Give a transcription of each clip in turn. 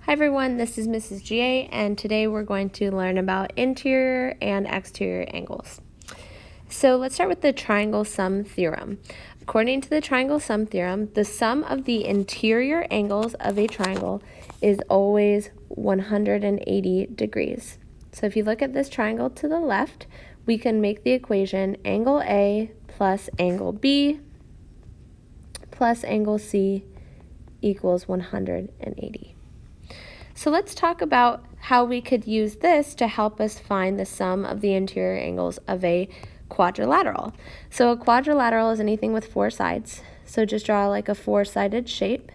Hi everyone, this is Mrs. GA, and today we're going to learn about interior and exterior angles. So let's start with the Triangle Sum Theorem. According to the Triangle Sum Theorem, the sum of the interior angles of a triangle is always 180 degrees. So if you look at this triangle to the left, we can make the equation angle A plus angle B plus angle C equals 180. So let's talk about how we could use this to help us find the sum of the interior angles of a quadrilateral. So a quadrilateral is anything with four sides. So just draw like a four-sided shape.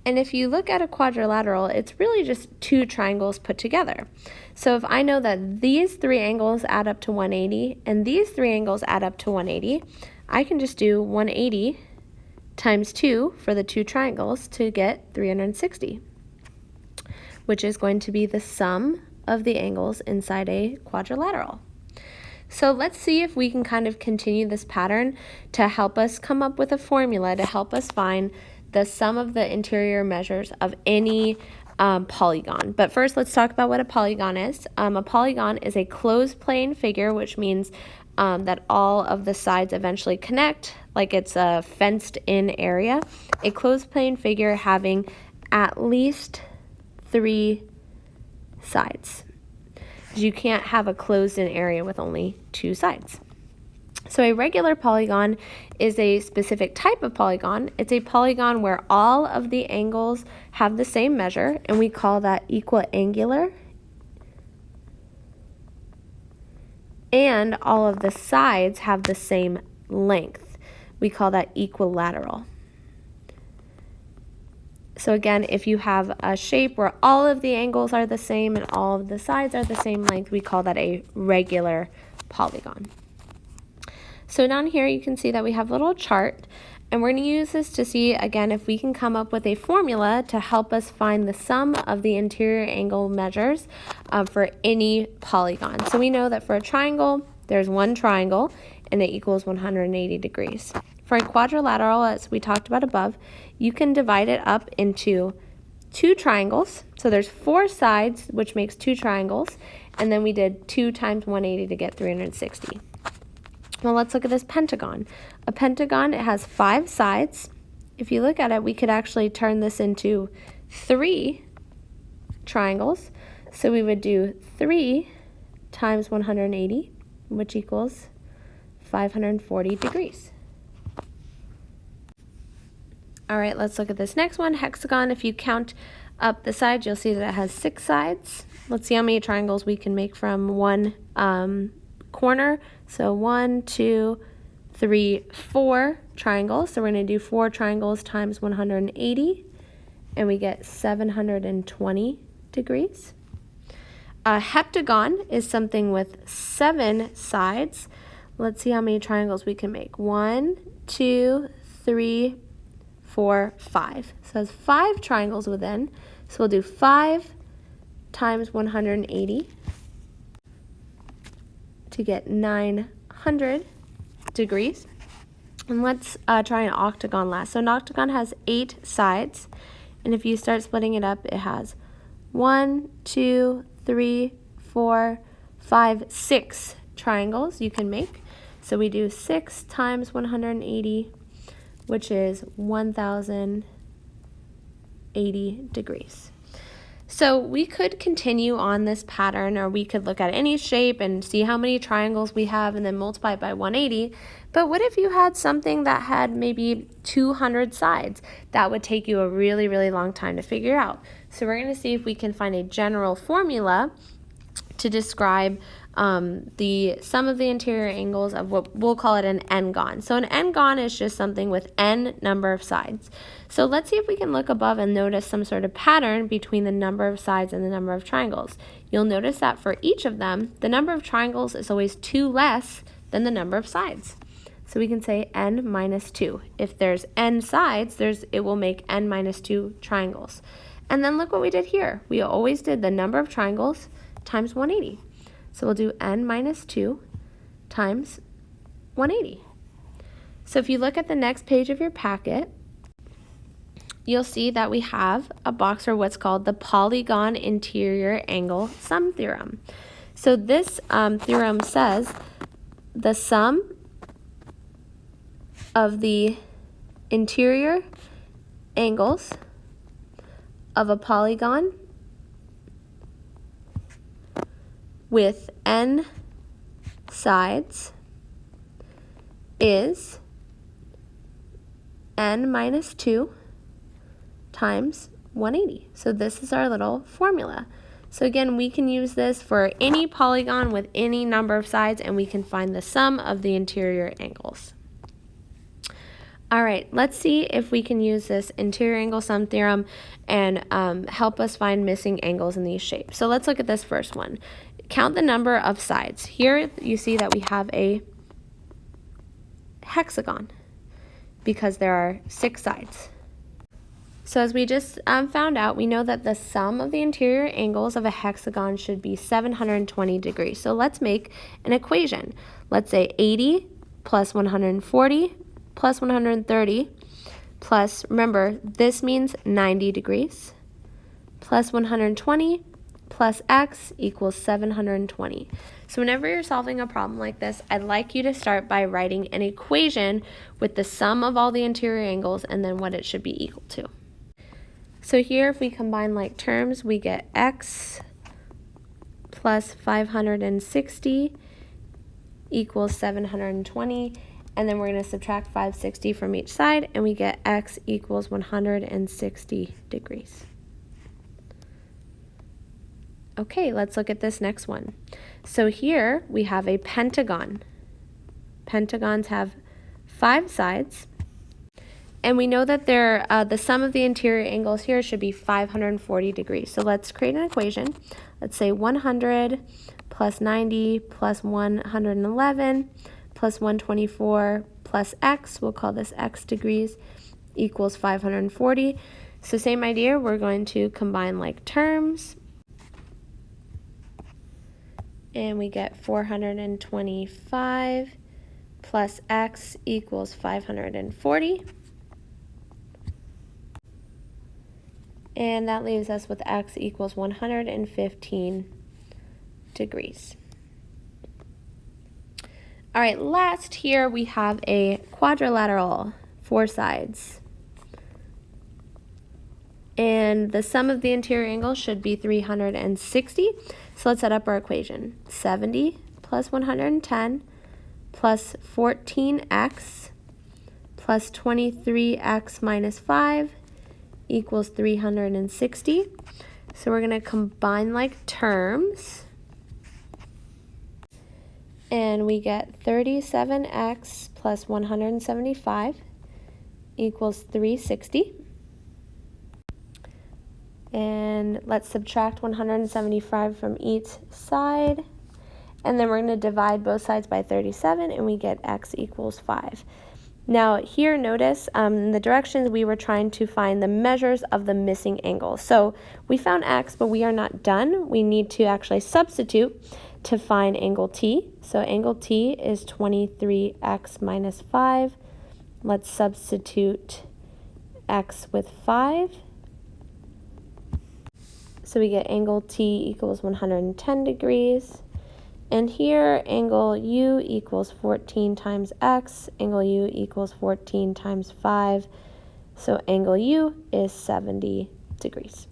And if you look at a quadrilateral, it's really just two triangles put together. So if I know that these three angles add up to 180 and these three angles add up to 180, I can just do 180 times 2 for the two triangles to get 360. Which is going to be the sum of the angles inside a quadrilateral. So let's see if we can kind of continue this pattern to help us come up with a formula to help us find the sum of the interior measures of any polygon. But first, let's talk about what a polygon is. A polygon is a closed plane figure, which means that all of the sides eventually connect, like it's a fenced-in area. A closed plane figure having at least three sides. You can't have a closed-in area with only two sides. So a regular polygon is a specific type of polygon. It's a polygon where all of the angles have the same measure, and we call that equiangular. And all of the sides have the same length. We call that equilateral. So again, if you have a shape where all of the angles are the same and all of the sides are the same length, we call that a regular polygon. So down here you can see that we have a little chart, and we're going to use this to see, again, if we can come up with a formula to help us find the sum of the interior angle measures for any polygon. So we know that for a triangle, there's one triangle, and it equals 180 degrees. For a quadrilateral, as we talked about above, you can divide it up into two triangles. So there's four sides, which makes two triangles, and then we did 2 times 180 to get 360. Well, let's look at this pentagon. A pentagon, it has 5 sides. If you look at it, we could actually turn this into 3 triangles. So we would do 3 times 180, which equals 540 degrees. All right, let's look at this next one, hexagon. If you count up the sides, you'll see that it has 6 sides. Let's see how many triangles we can make from one corner. So 1, 2, 3, 4 triangles. So we're going to do 4 triangles times 180, and we get 720 degrees. A heptagon is something with 7 sides. Let's see how many triangles we can make. 1, 2, 3, 4, 5. So it has 5 triangles within. So we'll do 5 times 180 to get 900 degrees. And let's try an octagon last. So an octagon has 8 sides. And if you start splitting it up, it has 1, 2, 3, 4, 5, 6 triangles you can make. So we do 6 times 180, which is 1080 degrees. So we could continue on this pattern, or we could look at any shape and see how many triangles we have and then multiply it by 180. But what if you had something that had maybe 200 sides? That would take you a really, really long time to figure out. So we're going to see if we can find a general formula to describe the sum of the interior angles of what we'll call it an n-gon. So an n-gon is just something with n number of sides. So let's see if we can look above and notice some sort of pattern between the number of sides and the number of triangles. You'll notice that for each of them, the number of triangles is always 2 less than the number of sides. So we can say n minus 2. If there's n sides, it will make n minus 2 triangles. And then look what we did here. We always did the number of triangles times 180. So we'll do n minus 2 times 180. So if you look at the next page of your packet, you'll see that we have a box for what's called the Polygon interior angle sum theorem. So this theorem says the sum of the interior angles of a polygon with n sides is n minus 2 times 180. So this is our little formula. So again, we can use this for any polygon with any number of sides, and we can find the sum of the interior angles. All right, let's see if we can use this interior angle sum theorem and help us find missing angles in these shapes. So let's look at this first one. Count the number of sides. Here you see that we have a hexagon because there are 6 sides. So as we just found out, we know that the sum of the interior angles of a hexagon should be 720 degrees. So let's make an equation. Let's say 80 plus 140 plus 130 plus, remember, this means 90 degrees, plus 120 plus x equals 720. So whenever you're solving a problem like this, I'd like you to start by writing an equation with the sum of all the interior angles and then what it should be equal to. So here, if we combine like terms, we get x plus 560 equals 720, and then we're going to subtract 560 from each side, and we get x equals 160 degrees. Okay, let's look at this next one. So here we have a pentagon. Pentagons have 5 sides, and we know that the sum of the interior angles here should be 540 degrees. So let's create an equation. Let's say 100 plus 90 plus 111 plus 124 plus x, we'll call this x degrees, equals 540. So same idea, we're going to combine like terms, and we get 425 plus x equals 540. And that leaves us with x equals 115 degrees. All right, last here we have a quadrilateral, 4 sides. And the sum of the interior angles should be 360. So let's set up our equation. 70 plus 110 plus 14x plus 23x minus 5 equals 360. So we're going to combine like terms, and we get 37x plus 175 equals 360. And let's subtract 175 from each side, and then we're going to divide both sides by 37, and we get x equals 5. Now here, notice in the directions we were trying to find the measures of the missing angles. So we found x, but we are not done. We need to actually substitute to find angle t. So angle t is 23x minus 5. Let's substitute x with 5. So we get angle t equals 110 degrees. And here, angle u equals 14 times x. Angle u equals 14 times 5. So angle u is 70 degrees.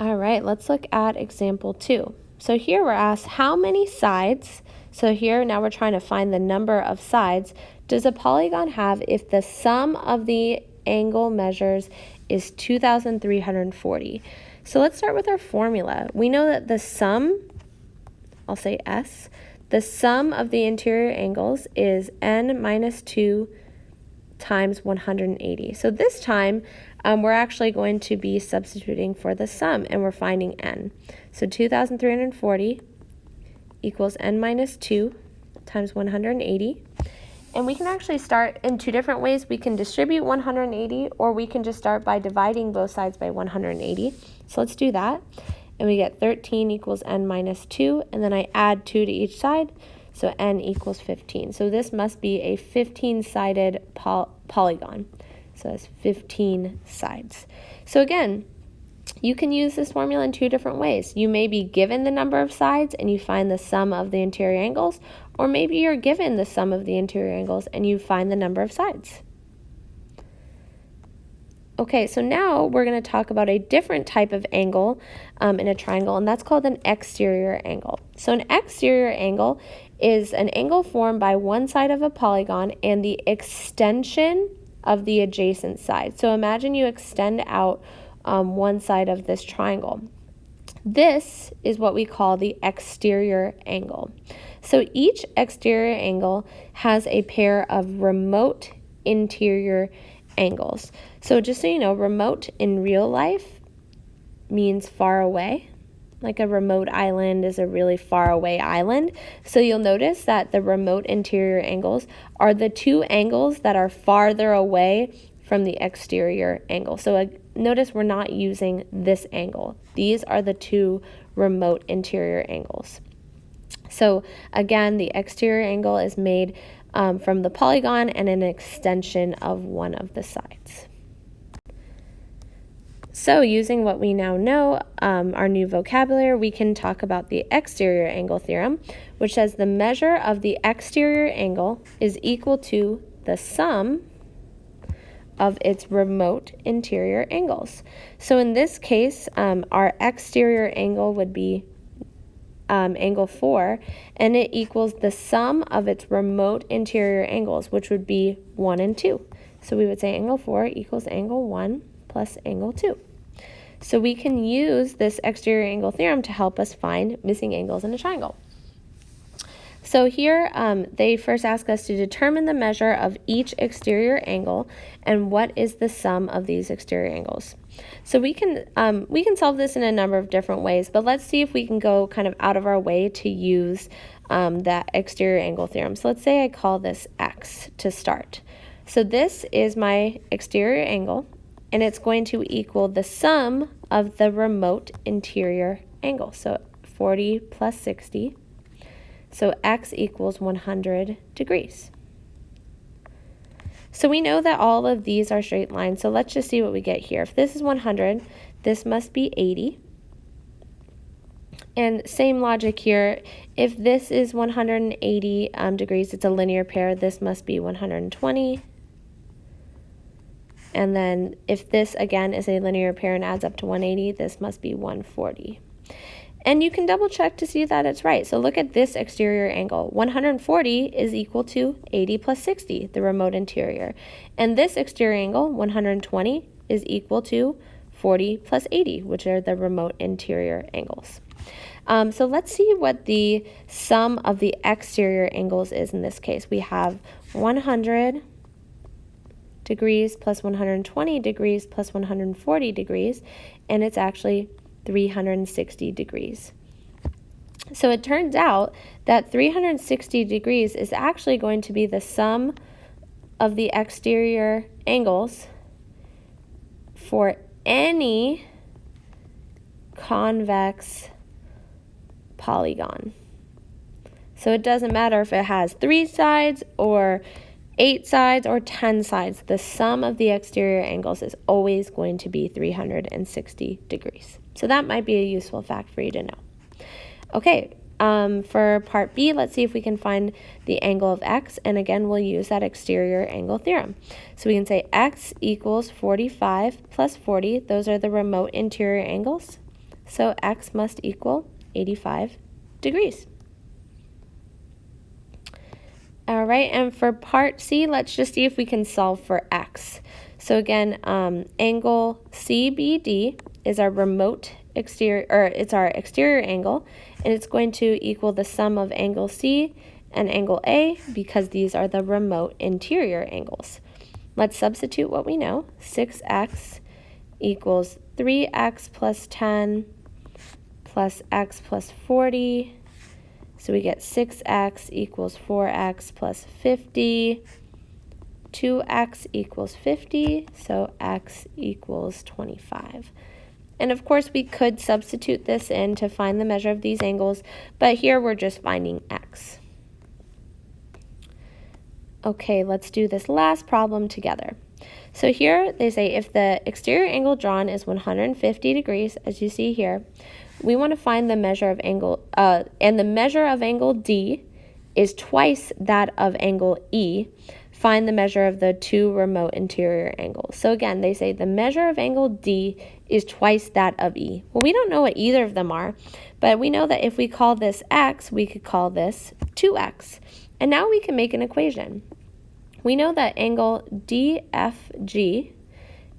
All right, let's look at example 2. So here we're asked how many sides, so here now we're trying to find the number of sides, does a polygon have if the sum of the angle measures is 2,340. So let's start with our formula. We know that the sum, I'll say S, the sum of the interior angles is n minus 2 times 180. So this time we're actually going to be substituting for the sum, and we're finding n. So 2,340 equals n minus 2 times 180. And we can actually start in 2 different ways. We can distribute 180, or we can just start by dividing both sides by 180. So let's do that. And we get 13 equals n minus 2, and then I add 2 to each side. So n equals 15. So this must be a 15-sided polygon. So it's 15 sides. So again, you can use this formula in two different ways. You may be given the number of sides and you find the sum of the interior angles, or maybe you're given the sum of the interior angles and you find the number of sides. Okay, so now we're going to talk about a different type of angle in a triangle, and that's called an exterior angle. So an exterior angle is an angle formed by one side of a polygon and the extension of the adjacent side. So imagine you extend out one side of this triangle. This is what we call the exterior angle. So each exterior angle has a pair of remote interior angles. So just so you know, remote in real life means far away. Like a remote island is a really far away island. So you'll notice that the remote interior angles are the two angles that are farther away from the exterior angle. So notice we're not using this angle. These are the two remote interior angles. So again, the exterior angle is made from the polygon and an extension of one of the sides. So using what we now know, our new vocabulary, we can talk about the exterior angle theorem, which says the measure of the exterior angle is equal to the sum of its remote interior angles. So in this case, our exterior angle would be angle 4, and it equals the sum of its remote interior angles, which would be 1 and 2. So we would say angle 4 equals angle 1 plus angle 2. So we can use this exterior angle theorem to help us find missing angles in a triangle. So here they first ask us to determine the measure of each exterior angle and what is the sum of these exterior angles. So we can solve this in a number of different ways, but let's see if we can go kind of out of our way to use that exterior angle theorem. So let's say I call this x to start. So this is my exterior angle, and it's going to equal the sum of the remote interior angle. So 40 plus 60. So x equals 100 degrees. So we know that all of these are straight lines, so let's just see what we get here. If this is 100, this must be 80. And same logic here. If this is 180 degrees, it's a linear pair, this must be 120. And then if this, again, is a linear pair and adds up to 180, this must be 140. And you can double check to see that it's right. So look at this exterior angle. 140 is equal to 80 plus 60, the remote interior. And this exterior angle, 120, is equal to 40 plus 80, which are the remote interior angles. So let's see what the sum of the exterior angles is in this case. We have 100 degrees plus 120 degrees plus 140 degrees, and it's actually 360 degrees. So it turns out that 360 degrees is actually going to be the sum of the exterior angles for any convex polygon. So it doesn't matter if it has 3 sides or 8 sides or 10 sides, the sum of the exterior angles is always going to be 360 degrees. So that might be a useful fact for you to know. Okay, for part B, let's see if we can find the angle of x, and again, we'll use that exterior angle theorem. So we can say x equals 45 plus 40, those are the remote interior angles, so x must equal 85 degrees. All right, and for part C, let's just see if we can solve for x. So again, angle CBD is our remote exterior, or it's our exterior angle, and it's going to equal the sum of angle C and angle A because these are the remote interior angles. Let's substitute what we know. 6x equals 3x plus 10 plus x plus 40. So we get 6x equals 4x plus 50. 2x equals 50, so x equals 25. And of course, we could substitute this in to find the measure of these angles, but here we're just finding x. Okay, let's do this last problem together. So here they say if the exterior angle drawn is 150 degrees, as you see here, we want to find the measure of angle, and the measure of angle D is twice that of angle E. Find the measure of the two remote interior angles. So again, they say the measure of angle D is twice that of E. Well, we don't know what either of them are, but we know that if we call this X, we could call this 2X. And now we can make an equation. We know that angle DFG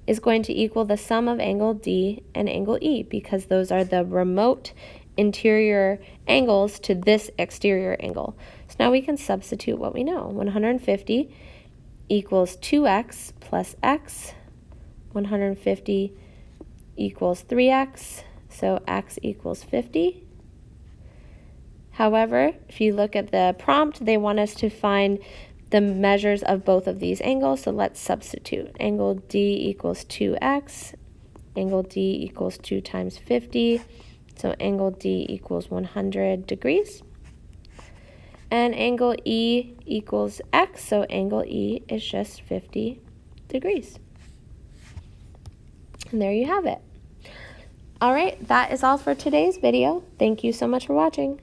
is going to equal the sum of angle D and angle E because those are the remote interior angles to this exterior angle. So now we can substitute what we know. 150 equals 2x plus x. 150 equals 3x, so x equals 50. However, if you look at the prompt, they want us to find the measures of both of these angles, so let's substitute. Angle D equals 2x, angle D equals 2 times 50, so angle D equals 100 degrees. And angle E equals x, so angle E is just 50 degrees. And there you have it. All right, that is all for today's video. Thank you so much for watching.